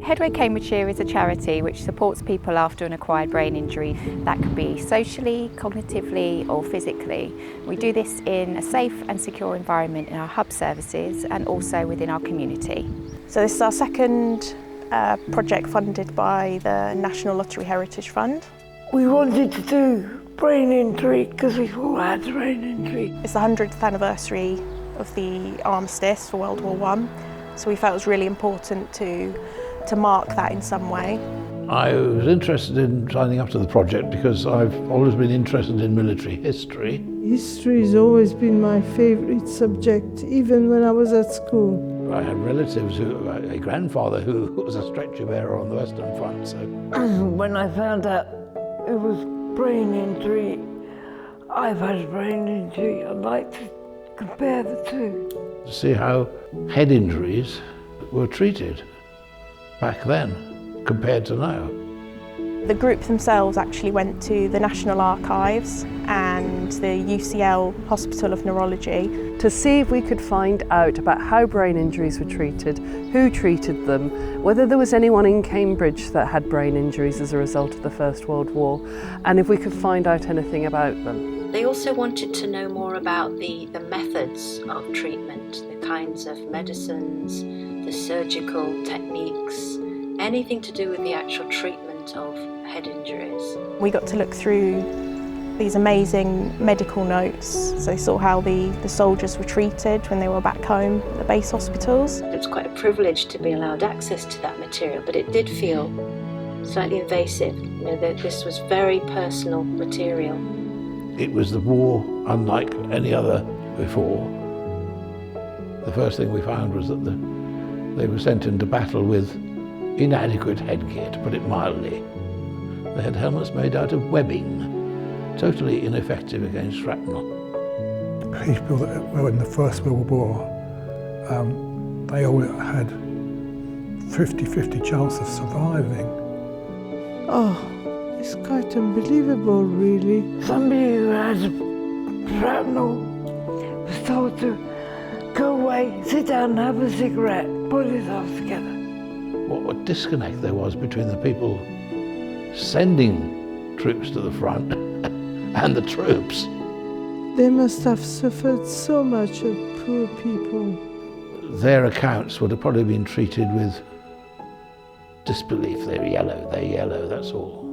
Headway Cambridgeshire is a charity which supports people after an acquired brain injury. That can be socially, cognitively or physically. We do this in a safe and secure environment in our hub services and also within our community. So this is our second project funded by the National Lottery Heritage Fund. We wanted to do brain injury because we've all had brain injury. It's the 100th anniversary of the armistice for World War I, so we felt it was really important to mark that in some way. I was interested in signing up to the project because I've always been interested in military history. History has always been my favourite subject, even when I was at school. I had relatives, a grandfather who was a stretcher bearer on the Western Front. So when I found out it was brain injury, I've had a brain injury. I'd like to compare the two. To see how head injuries were treated back then compared to now. The group themselves actually went to the National Archives and the UCL Hospital of Neurology to see if we could find out about how brain injuries were treated, who treated them, whether there was anyone in Cambridge that had brain injuries as a result of the First World War, and if we could find out anything about them. They also wanted to know more about the methods of treatment, the kinds of medicines, the surgical techniques, anything to do with the actual treatment of head injuries. We got to look through these amazing medical notes, so they saw how the soldiers were treated when they were back home at the base hospitals. It was quite a privilege to be allowed access to that material, but it did feel slightly invasive. You know, that this was very personal material. It was the war unlike any other before. The first thing we found was that they were sent into battle with inadequate headgear, to put it mildly. They had helmets made out of webbing, totally ineffective against shrapnel. People that were in the First World War, they all had 50-50 chance of surviving. Oh, it's quite unbelievable, really. Somebody who had shrapnel was told to go away, sit down and have a cigarette, put his off together. What a disconnect there was between the people sending troops to the front and the troops. They must have suffered so much, poor people. Their accounts would have probably been treated with disbelief. They're yellow, that's all.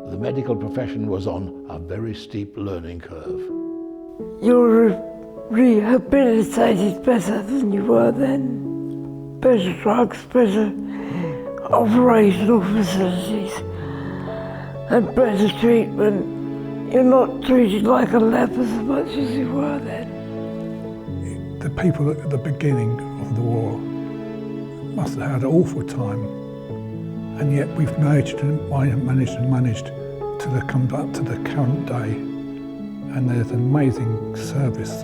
The medical profession was on a very steep learning curve. You're rehabilitated better than you were then. Better drugs, better operational facilities, and better treatment. You're not treated like a leper so much as you were then. The people at the beginning of the war must have had an awful time, and yet we've managed to come up to the current day, and there's an amazing service.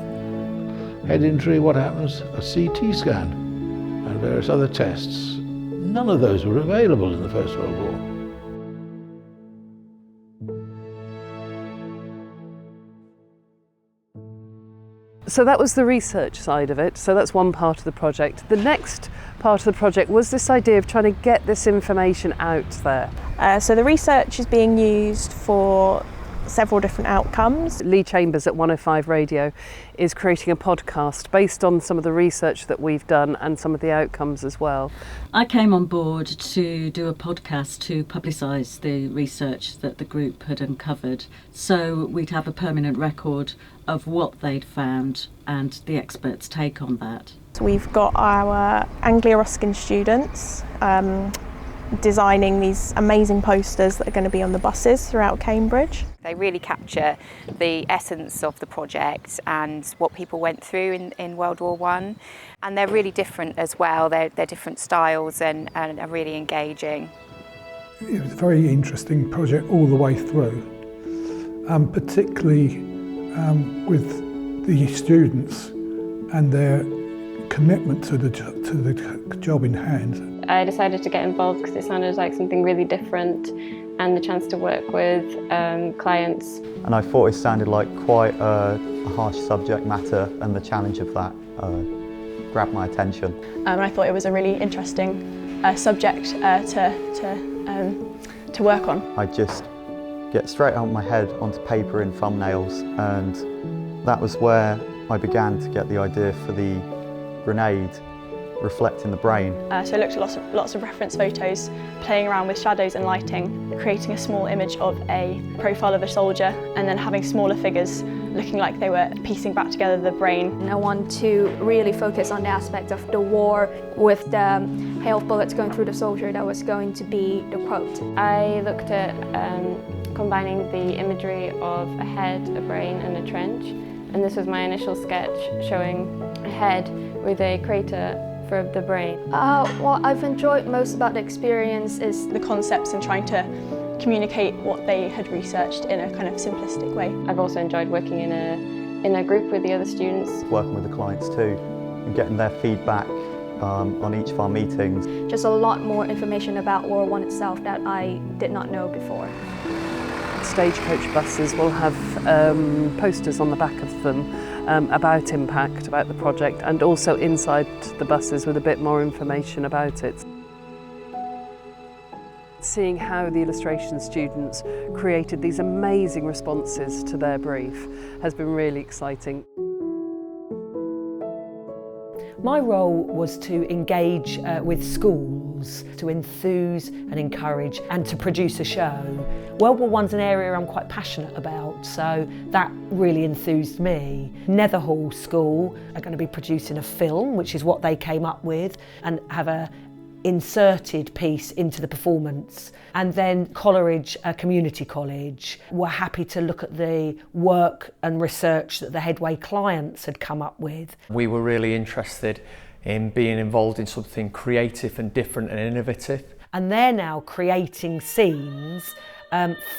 Head injury, what happens? A CT scan and various other tests. None of those were available in the First World War. So that was the research side of it, so that's one part of the project. The next part of the project was this idea of trying to get this information out there. So the research is being used for several different outcomes. Lee Chambers at 105 Radio is creating a podcast based on some of the research that we've done and some of the outcomes as well. I came on board to do a podcast to publicise the research that the group had uncovered, so we'd have a permanent record of what they'd found and the experts' take on that. So we've got our Anglia Ruskin students designing these amazing posters that are going to be on the buses throughout Cambridge. They really capture the essence of the project and what people went through in World War I. And they're really different as well. They're different styles and are really engaging. It was a very interesting project all the way through, particularly with the students and their commitment to the job in hand. I decided to get involved because it sounded like something really different, and the chance to work with clients. And I thought it sounded like quite a harsh subject matter, and the challenge of that grabbed my attention. I thought it was a really interesting subject to work on. I just get straight out of my head onto paper in thumbnails, and that was where I began to get the idea for the grenade reflecting the brain. So I looked at lots of reference photos, playing around with shadows and lighting, creating a small image of a profile of a soldier, and then having smaller figures looking like they were piecing back together the brain. I want to really focus on the aspect of the war with the hail of bullets going through the soldier. That was going to be the quote. I looked at combining the imagery of a head, a brain and a trench, and this was my initial sketch showing a head with a crater for the brain. What I've enjoyed most about the experience is the concepts and trying to communicate what they had researched in a kind of simplistic way. I've also enjoyed working in a group with the other students. Working with the clients too and getting their feedback on each of our meetings. Just a lot more information about World War I itself that I did not know before. Stagecoach buses will have posters on the back of them about impact, about the project, and also inside the buses with a bit more information about it. Seeing how the illustration students created these amazing responses to their brief has been really exciting. My role was to engage with schools, to enthuse and encourage and to produce a show. World War I's an area I'm quite passionate about, so that really enthused me. Netherhall School are going to be producing a film, which is what they came up with, and have a inserted piece into the performance. And then Coleridge, Community College, were happy to look at the work and research that the Headway clients had come up with. We were really interested in being involved in something creative and different and innovative. And they're now creating scenes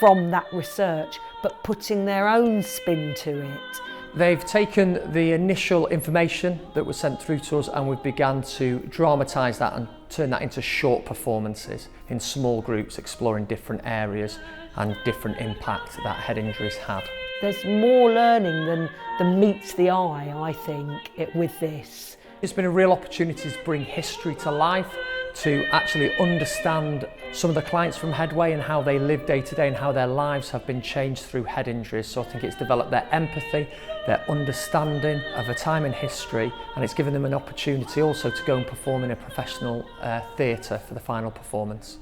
from that research, but putting their own spin to it. They've taken the initial information that was sent through to us and we've begun to dramatise that and turn that into short performances in small groups exploring different areas and different impact that head injuries had. There's more learning than meets the eye, I think, with this. It's been a real opportunity to bring history to life, to actually understand some of the clients from Headway and how they live day to day and how their lives have been changed through head injuries. So I think it's developed their empathy, their understanding of a time in history, and it's given them an opportunity also to go and perform in a professional theatre for the final performance.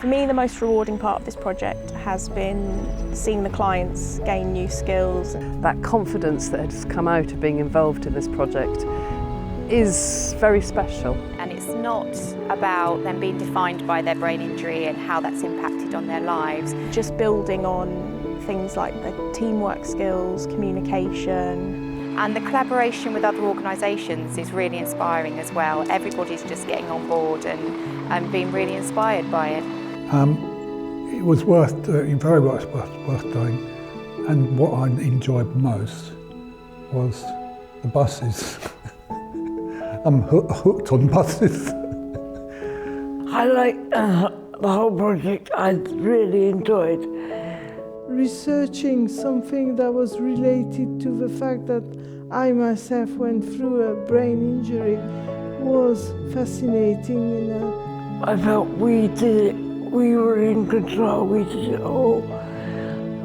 For me, the most rewarding part of this project has been seeing the clients gain new skills. That confidence that has come out of being involved in this project is very special. And it's not about them being defined by their brain injury and how that's impacted on their lives. Just building on things like the teamwork skills, communication. And the collaboration with other organisations is really inspiring as well. Everybody's just getting on board and being really inspired by it. It was very much worth doing, and what I enjoyed most was the buses. I'm hooked on buses. I like the whole project. I really enjoyed researching something that was related to the fact that I myself went through a brain injury was fascinating. I felt we did it. We were in control, we did it all.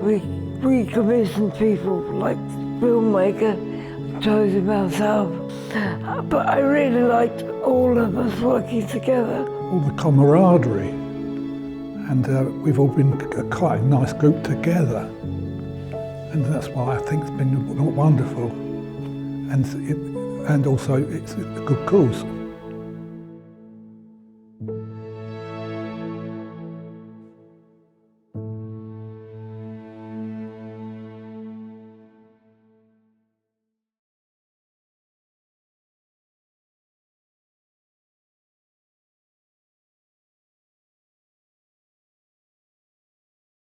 We commissioned people like filmmaker, chose him ourselves. But I really liked all of us working together. All the camaraderie, and we've all been quite a nice group together. And that's why I think it's been wonderful. And also it's a good cause.